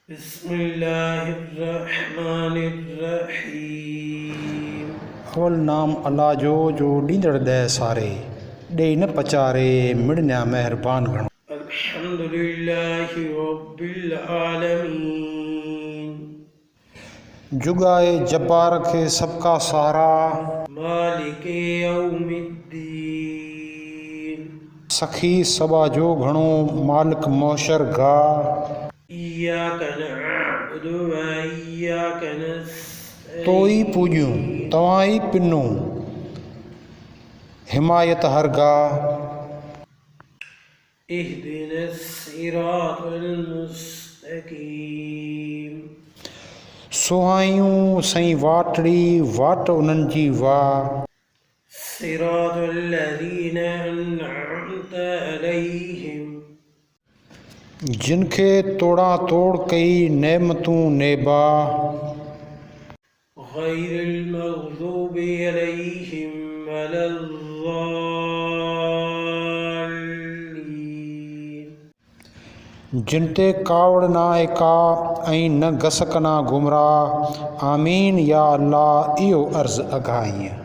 बिस्मिल्लाहिर्रहमानिर्रहीम। अवल नाम अल्लाह जो ॾींदड़ दे सारे ॾेई न पचारे मिड़न्या मेहरबान घणो। अल्हम्दुलिल्लाहि रब्बिल आलमीन। जुगाए जब्बार खे सबका सहारा मालिके यौमिद्दीन। सखी सबा जो घणो मालिक मोशर गा। इय्याक नअबुदु व इय्याक नस्तईन। तो ई पूॼूं तव्हां ई पिनो हिमायत हरगा। इहदिनस सिरातल मुस्तकीम। सुहायूं सई वाटड़ी वाट उन्हनि जी वाह। सिरातल लज़ीन अनअमत अलैहिम। जिनखे तोड़ा तोड़ कई नेमतूं नेबा। गैरिल मग़ज़ूबि अलैहिम वलज़्ज़ालिन। जिन ते कावड़ ना आहे का ऐं न घस कना गुमराह। आमीन या अल्लाह इहो अर्ज़ु अघाईं।